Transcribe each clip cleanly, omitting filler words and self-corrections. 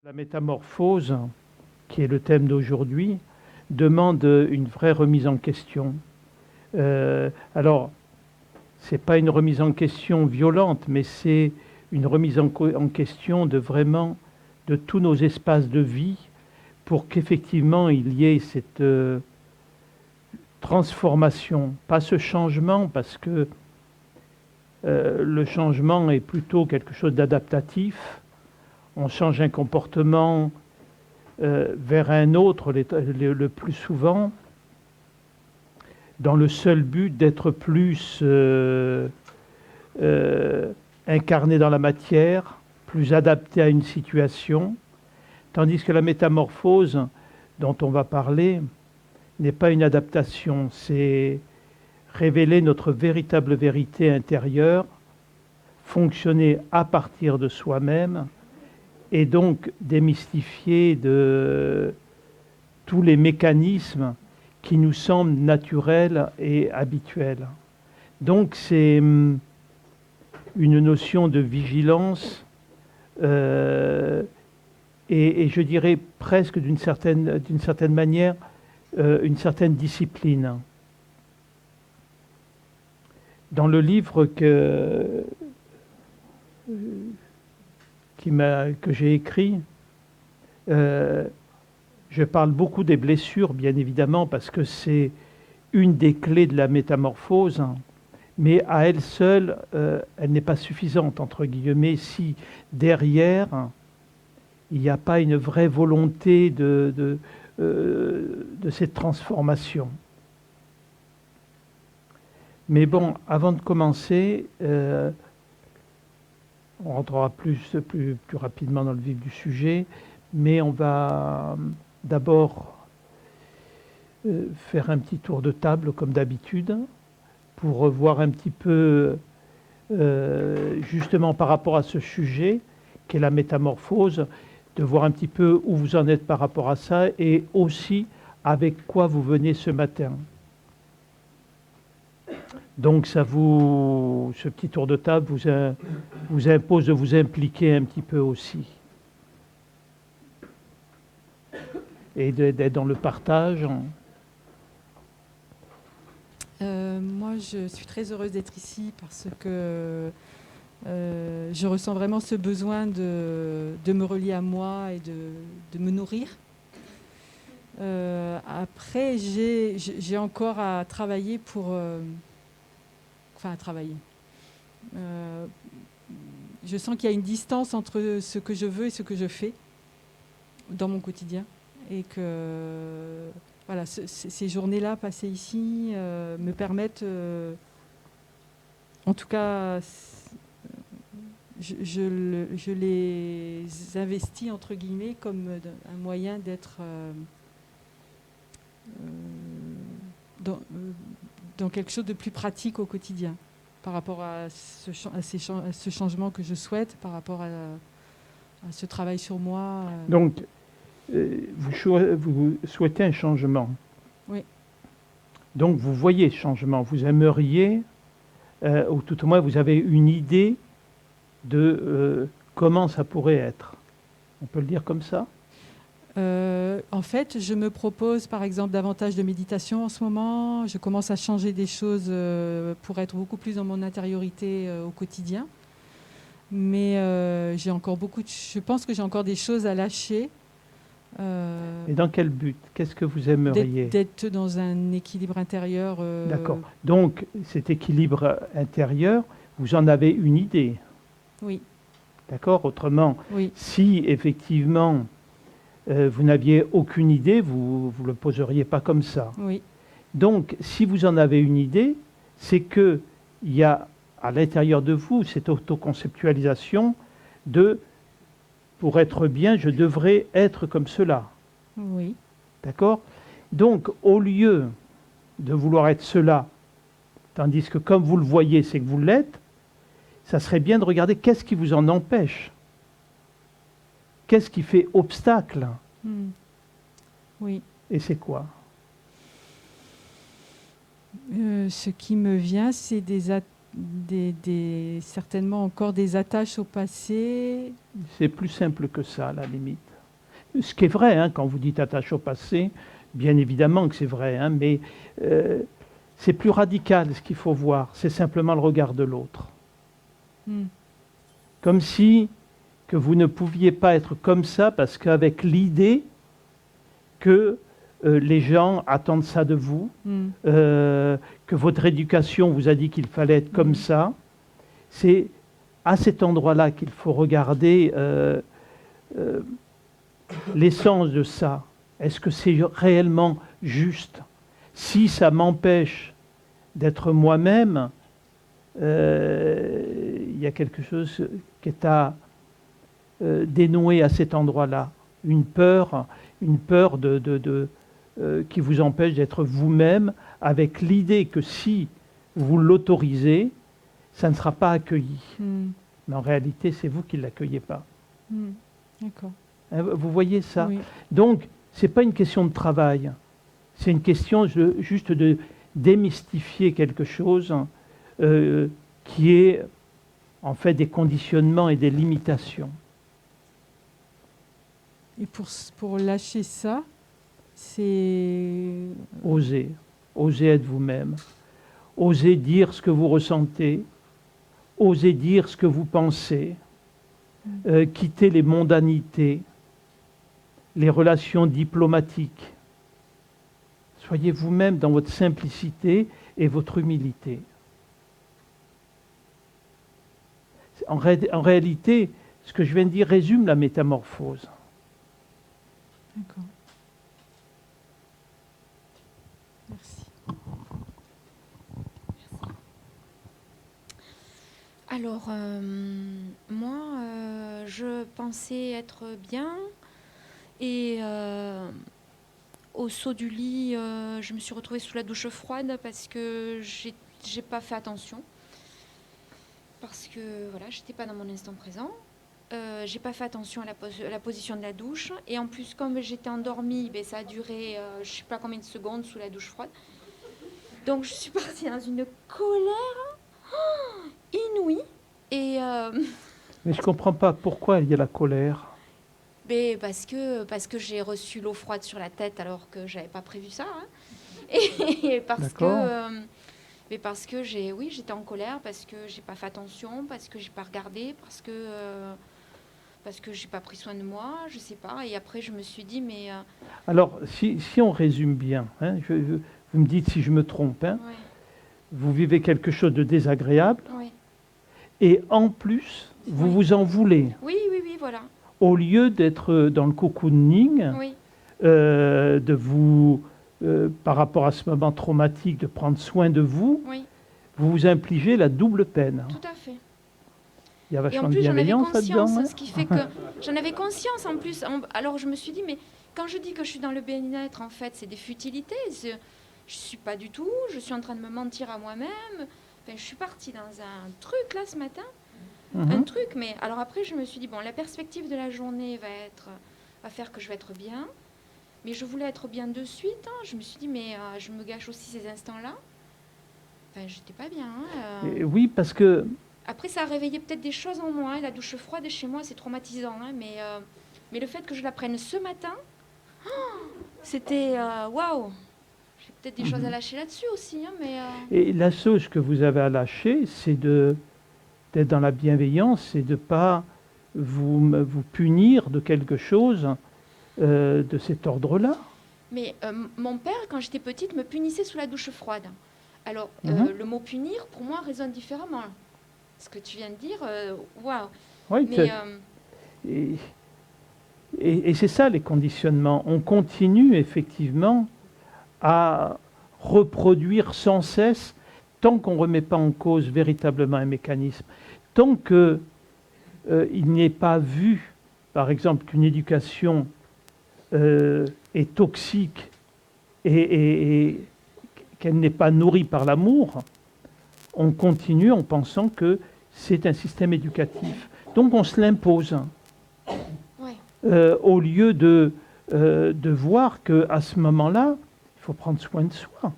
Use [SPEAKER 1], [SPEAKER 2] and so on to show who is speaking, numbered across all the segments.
[SPEAKER 1] La métamorphose, qui est le thème d'aujourd'hui, demande une vraie remise en question. Alors, ce n'est pas une remise en question violente, mais c'est une remise en question de vraiment de tous nos espaces de vie pour qu'effectivement il y ait cette transformation, pas ce changement, parce que le changement est plutôt quelque chose d'adaptatif. On change un comportement vers un autre le plus souvent, dans le seul but d'être plus incarné dans la matière, plus adapté à une situation, tandis que la métamorphose dont on va parler n'est pas une adaptation, c'est révéler notre véritable vérité intérieure, fonctionner à partir de soi-même, et donc démystifier de tous les mécanismes qui nous semblent naturels et habituels. Donc c'est une notion de vigilance et je dirais presque d'une certaine manière une certaine discipline. Dans le livre que j'ai écrit, je parle beaucoup des blessures, bien évidemment, parce que c'est une des clés de la métamorphose, mais à elle seule, elle n'est pas suffisante, entre guillemets, si derrière, il n'y a pas une vraie volonté de cette transformation. Mais bon, avant de commencer, on rentrera plus rapidement dans le vif du sujet, mais on va d'abord faire un petit tour de table comme d'habitude pour voir un petit peu justement par rapport à ce sujet qu'est la métamorphose, de voir un petit peu où vous en êtes par rapport à ça et aussi avec quoi vous venez ce matin. Donc ce petit tour de table vous impose de vous impliquer un petit peu aussi. Et d'être dans le partage.
[SPEAKER 2] Moi, je suis très heureuse d'être ici parce que je ressens vraiment ce besoin de me relier à moi et de me nourrir. Après, j'ai encore à travailler à travailler. Je sens qu'il y a une distance entre ce que je veux et ce que je fais dans mon quotidien. Et que voilà, ces journées-là passées ici me permettent, en tout cas, je les investis entre guillemets comme un moyen d'être dans quelque chose de plus pratique au quotidien par rapport à ce changement que je souhaite, par rapport à ce travail sur moi.
[SPEAKER 1] Donc, vous souhaitez un changement.
[SPEAKER 2] Oui.
[SPEAKER 1] Donc, vous voyez ce changement. Vous aimeriez, ou tout au moins, vous avez une idée de comment ça pourrait être. On peut le dire comme ça ?
[SPEAKER 2] En fait, je me propose, par exemple, davantage de méditation en ce moment. Je commence à changer des choses pour être beaucoup plus dans mon intériorité au quotidien. Mais je pense que j'ai encore des choses à lâcher.
[SPEAKER 1] Et dans quel but? Qu'est-ce que vous aimeriez?
[SPEAKER 2] D'être dans un équilibre intérieur.
[SPEAKER 1] D'accord. Donc, cet équilibre intérieur, vous en avez une idée?
[SPEAKER 2] Oui.
[SPEAKER 1] D'accord. Autrement,
[SPEAKER 2] oui.
[SPEAKER 1] Si effectivement vous n'aviez aucune idée, vous ne le poseriez pas comme ça.
[SPEAKER 2] Oui.
[SPEAKER 1] Donc, si vous en avez une idée, c'est qu'il y a à l'intérieur de vous cette autoconceptualisation de pour être bien, je devrais être comme cela.
[SPEAKER 2] Oui.
[SPEAKER 1] D'accord? Donc, au lieu de vouloir être cela, tandis que comme vous le voyez, c'est que vous l'êtes, ça serait bien de regarder qu'est-ce qui vous en empêche. Qu'est-ce qui fait obstacle?
[SPEAKER 2] Oui.
[SPEAKER 1] Et c'est quoi?
[SPEAKER 2] Ce qui me vient, c'est certainement encore des attaches au passé.
[SPEAKER 1] C'est plus simple que ça, à la limite. Ce qui est vrai, hein, quand vous dites attache au passé, bien évidemment que c'est vrai, hein, mais c'est plus radical ce qu'il faut voir, c'est simplement le regard de l'autre. Comme si que vous ne pouviez pas être comme ça parce qu'avec l'idée que les gens attendent ça de vous, que votre éducation vous a dit qu'il fallait être comme ça, c'est à cet endroit-là qu'il faut regarder l'essence de ça. Est-ce que c'est réellement juste? Si ça m'empêche d'être moi-même, il y a quelque chose qui est à dénouer à cet endroit-là. Une peur qui vous empêche d'être vous-même, avec l'idée que si vous l'autorisez, ça ne sera pas accueilli. Mais en réalité, c'est vous qui ne l'accueillez pas.
[SPEAKER 2] D'accord.
[SPEAKER 1] Vous voyez ça?
[SPEAKER 2] Oui.
[SPEAKER 1] Donc, ce n'est pas une question de travail. C'est une question juste de démystifier quelque chose qui est en fait des conditionnements et des limitations.
[SPEAKER 2] Et pour lâcher ça, c'est...
[SPEAKER 1] Oser être vous-même. Oser dire ce que vous ressentez. Oser dire ce que vous pensez. Quitter les mondanités, les relations diplomatiques. Soyez vous-même dans votre simplicité et votre humilité. En réalité, ce que je viens de dire résume la métamorphose.
[SPEAKER 2] D'accord. Merci.
[SPEAKER 3] Alors, moi, je pensais être bien et au saut du lit, je me suis retrouvée sous la douche froide parce que j'ai pas fait attention. Parce que voilà, j'étais pas dans mon instant présent. J'ai pas fait attention à la position de la douche. Et en plus, comme j'étais endormie, ça a duré je sais pas combien de secondes sous la douche froide. Donc je suis partie dans une colère inouïe. Et
[SPEAKER 1] Mais je comprends pas pourquoi il y a la colère.
[SPEAKER 3] parce que j'ai reçu l'eau froide sur la tête alors que j'avais pas prévu ça. Hein. Et parce que j'étais en colère, parce que j'ai pas fait attention, parce que j'ai pas regardé, parce que j'ai pas pris soin de moi, je sais pas. Et après je me suis dit
[SPEAKER 1] Alors si on résume bien, hein, vous me dites si je me trompe, hein,
[SPEAKER 3] ouais,
[SPEAKER 1] vous vivez quelque chose de désagréable
[SPEAKER 3] ouais.
[SPEAKER 1] et en plus vous vous en voulez.
[SPEAKER 3] Oui, voilà.
[SPEAKER 1] Au lieu d'être dans le cocooning,
[SPEAKER 3] Oui,
[SPEAKER 1] de vous, par rapport à ce moment traumatique, de prendre soin de vous,
[SPEAKER 3] oui,
[SPEAKER 1] vous vous infligez la double peine.
[SPEAKER 3] tout à fait.
[SPEAKER 1] Il y a
[SPEAKER 3] Et
[SPEAKER 1] vachement
[SPEAKER 3] en
[SPEAKER 1] de
[SPEAKER 3] plus, j'en avais
[SPEAKER 1] bienveillance là-dedans.
[SPEAKER 3] conscience,
[SPEAKER 1] Hein.
[SPEAKER 3] ce qui fait que j'en avais conscience en plus. Alors je me suis dit, mais quand je dis que je suis dans le bien-être, en fait, c'est des futilités. Je suis pas du tout. Je suis en train de me mentir à moi-même. Enfin, je suis partie dans un truc là ce matin, un truc. Mais alors après, je me suis dit, bon, la perspective de la journée va faire que je vais être bien. Mais je voulais être bien de suite. Hein. Je me suis dit, mais je me gâche aussi ces instants-là. Enfin, j'étais pas bien.
[SPEAKER 1] Et oui, parce que...
[SPEAKER 3] Après, ça a réveillé peut-être des choses en moi. La douche froide chez moi, c'est traumatisant. Hein, mais le fait que je la prenne ce matin, c'était waouh. J'ai peut-être des choses à lâcher là-dessus aussi. Hein,
[SPEAKER 1] Et la chose que vous avez à lâcher, c'est d'être dans la bienveillance et de ne pas vous punir de quelque chose de cet ordre-là.
[SPEAKER 3] Mais mon père, quand j'étais petite, me punissait sous la douche froide. Alors, le mot punir, pour moi, résonne différemment. Ce que tu viens de dire, waouh.
[SPEAKER 1] Oui, et c'est ça les conditionnements. On continue effectivement à reproduire sans cesse tant qu'on ne remet pas en cause véritablement un mécanisme. Tant qu'il n'est pas vu, par exemple, qu'une éducation est toxique et qu'elle n'est pas nourrie par l'amour, on continue en pensant que c'est un système éducatif. Donc on se l'impose.
[SPEAKER 3] Ouais.
[SPEAKER 1] Au lieu de voir qu'à ce moment-là, il faut prendre soin de soi.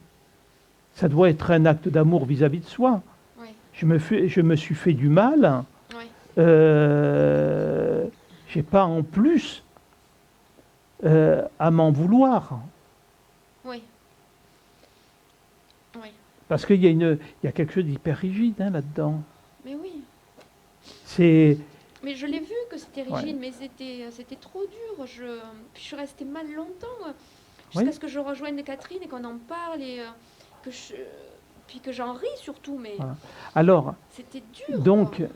[SPEAKER 1] Ça doit être un acte d'amour vis-à-vis de soi.
[SPEAKER 3] Ouais.
[SPEAKER 1] Je me suis fait du mal.
[SPEAKER 3] Ouais.
[SPEAKER 1] J'ai pas en plus à m'en vouloir.
[SPEAKER 3] Oui. Oui.
[SPEAKER 1] Parce qu'il y a quelque chose d'hyper rigide hein, là-dedans.
[SPEAKER 3] Mais oui.
[SPEAKER 1] C'est...
[SPEAKER 3] Mais je l'ai vu que c'était rigide,
[SPEAKER 1] Ouais.
[SPEAKER 3] mais c'était trop dur. Puis je suis restée mal longtemps,
[SPEAKER 1] Oui.
[SPEAKER 3] jusqu'à ce que je rejoigne Catherine et qu'on en parle et que je, puis que j'en ris surtout. Mais
[SPEAKER 1] Voilà. Alors,
[SPEAKER 3] c'était dur.
[SPEAKER 1] donc,
[SPEAKER 3] Quoi.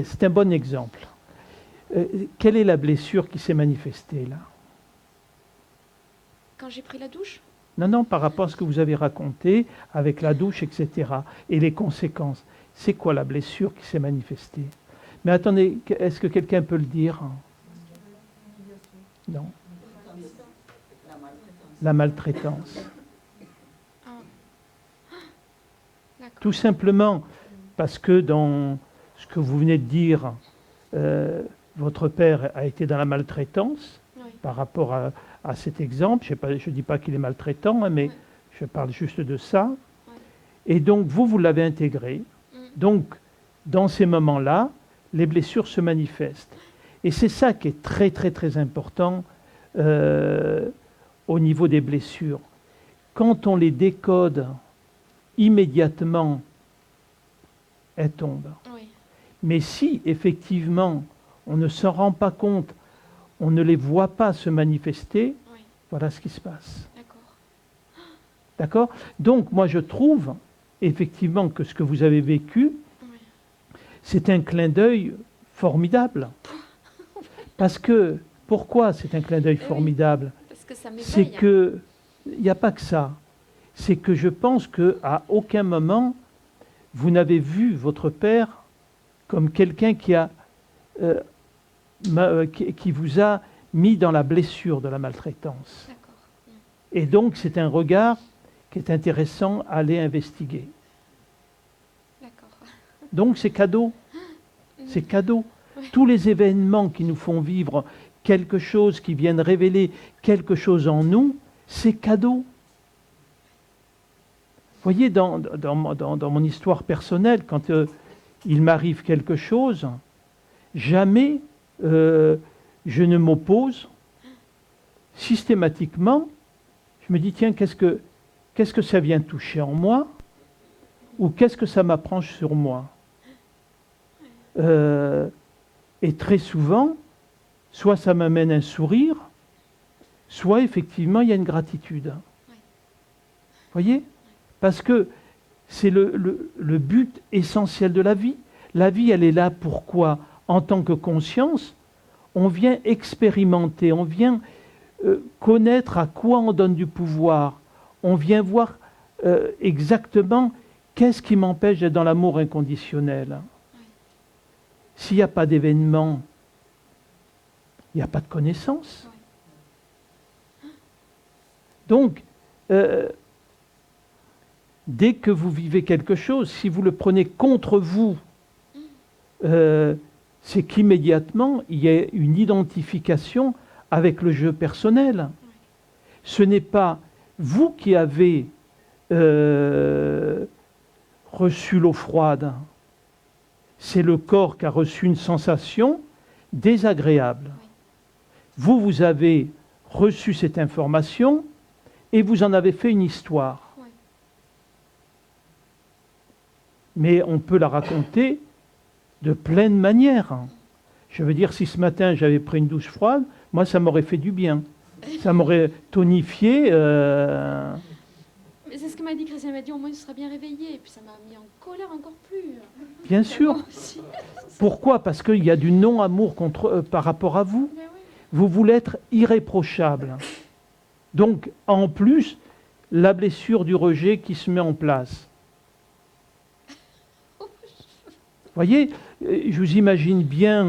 [SPEAKER 1] c'est un bon exemple. Quelle est la blessure qui s'est manifestée là?
[SPEAKER 3] Quand j'ai pris la douche,
[SPEAKER 1] Non, non, par rapport à ce que vous avez raconté avec la douche, etc. et les conséquences. C'est quoi la blessure qui s'est manifestée? Mais attendez, est-ce que quelqu'un peut le dire? Non. La maltraitance.
[SPEAKER 3] d'accord.
[SPEAKER 1] Tout simplement parce que dans ce que vous venez de dire, votre père a été dans la maltraitance
[SPEAKER 3] Oui.
[SPEAKER 1] par rapport à cet exemple. Je ne dis pas qu'il est maltraitant, hein, mais
[SPEAKER 3] Ouais.
[SPEAKER 1] je parle juste de ça.
[SPEAKER 3] Ouais.
[SPEAKER 1] Et donc, vous l'avez intégré.
[SPEAKER 3] Mm.
[SPEAKER 1] Donc, dans ces moments-là, les blessures se manifestent. Et c'est ça qui est très, très, très important au niveau des blessures. Quand on les décode immédiatement, elles tombent.
[SPEAKER 3] Oui.
[SPEAKER 1] Mais si, effectivement, on ne s'en rend pas compte, on ne les voit pas se manifester,
[SPEAKER 3] Oui.
[SPEAKER 1] voilà ce qui se passe.
[SPEAKER 3] D'accord.
[SPEAKER 1] D'accord? Donc, moi, je trouve, effectivement, que ce que vous avez vécu,
[SPEAKER 3] Oui.
[SPEAKER 1] c'est un clin d'œil formidable. Parce que, pourquoi c'est un clin d'œil
[SPEAKER 3] oui.
[SPEAKER 1] formidable?
[SPEAKER 3] Parce que ça
[SPEAKER 1] C'est
[SPEAKER 3] m'éveille.
[SPEAKER 1] que, il n'y a pas que ça. C'est que je pense qu'à aucun moment, vous n'avez vu votre père comme quelqu'un qui vous a mis dans la blessure de la maltraitance.
[SPEAKER 3] D'accord.
[SPEAKER 1] Et donc, c'est un regard qui est intéressant à aller investiguer.
[SPEAKER 3] D'accord.
[SPEAKER 1] Donc, c'est cadeau. C'est cadeau.
[SPEAKER 3] Ouais.
[SPEAKER 1] Tous les événements qui nous font vivre quelque chose, qui viennent révéler quelque chose en nous, c'est cadeau. Vous voyez, dans mon histoire personnelle, quand il m'arrive quelque chose, jamais je ne m'oppose. Systématiquement, je me dis, tiens, qu'est-ce que ça vient toucher en moi? Ou qu'est-ce que ça m'apprend sur moi? Et très souvent, soit ça m'amène un sourire, soit effectivement il y a une gratitude. Vous voyez? Parce que c'est le but essentiel de la vie. La vie, elle est là pourquoi? En tant que conscience, on vient expérimenter, on vient connaître à quoi on donne du pouvoir. On vient voir exactement qu'est-ce qui m'empêche d'être dans l'amour inconditionnel. S'il n'y a pas d'événement, il n'y a pas de connaissance. Donc, dès que vous vivez quelque chose, si vous le prenez contre vous, c'est qu'immédiatement, il y a une identification avec le jeu personnel. Ce n'est pas vous qui avez reçu l'eau froide, c'est le corps qui a reçu une sensation désagréable. Vous avez reçu cette information et vous en avez fait une histoire. Mais on peut la raconter de plein de manières. Je veux dire, si ce matin j'avais pris une douche froide, moi ça m'aurait fait du bien. Ça m'aurait tonifié.
[SPEAKER 3] Mais c'est ce que m'a dit Christian, elle m'a dit au moins tu seras bien réveillé. Et puis ça m'a mis en colère encore plus.
[SPEAKER 1] Bien sûr. Pourquoi? Parce qu'il y a du non-amour par rapport à vous.
[SPEAKER 3] Mais oui.
[SPEAKER 1] Vous voulez être irréprochable. Donc, en plus, la blessure du rejet qui se met en place. Vous voyez, je vous imagine bien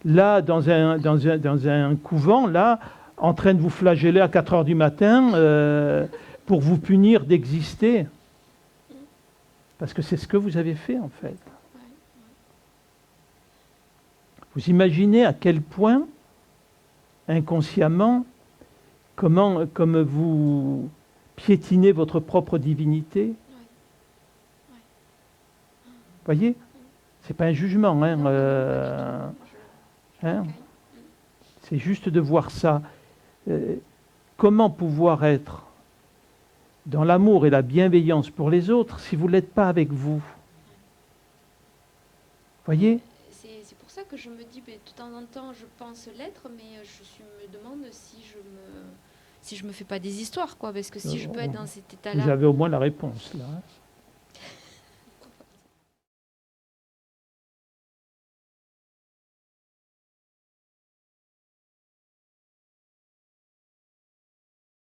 [SPEAKER 1] là, dans un couvent, là, en train de vous flageller à 4 heures du matin pour vous punir d'exister. Parce que c'est ce que vous avez fait, en fait. Vous imaginez à quel point, inconsciemment, comme vous piétinez votre propre divinité. Vous voyez? C'est pas un jugement, hein, C'est juste de voir ça. Comment pouvoir être dans l'amour et la bienveillance pour les autres si vous ne l'êtes pas avec vous? Voyez?
[SPEAKER 3] C'est pour ça que je me dis, de temps en temps, je pense l'être, mais me demande si je me fais pas des histoires, quoi. Parce que si je peux être dans cet
[SPEAKER 1] Vous
[SPEAKER 3] état-là,
[SPEAKER 1] avez au moins la réponse, là. Hein.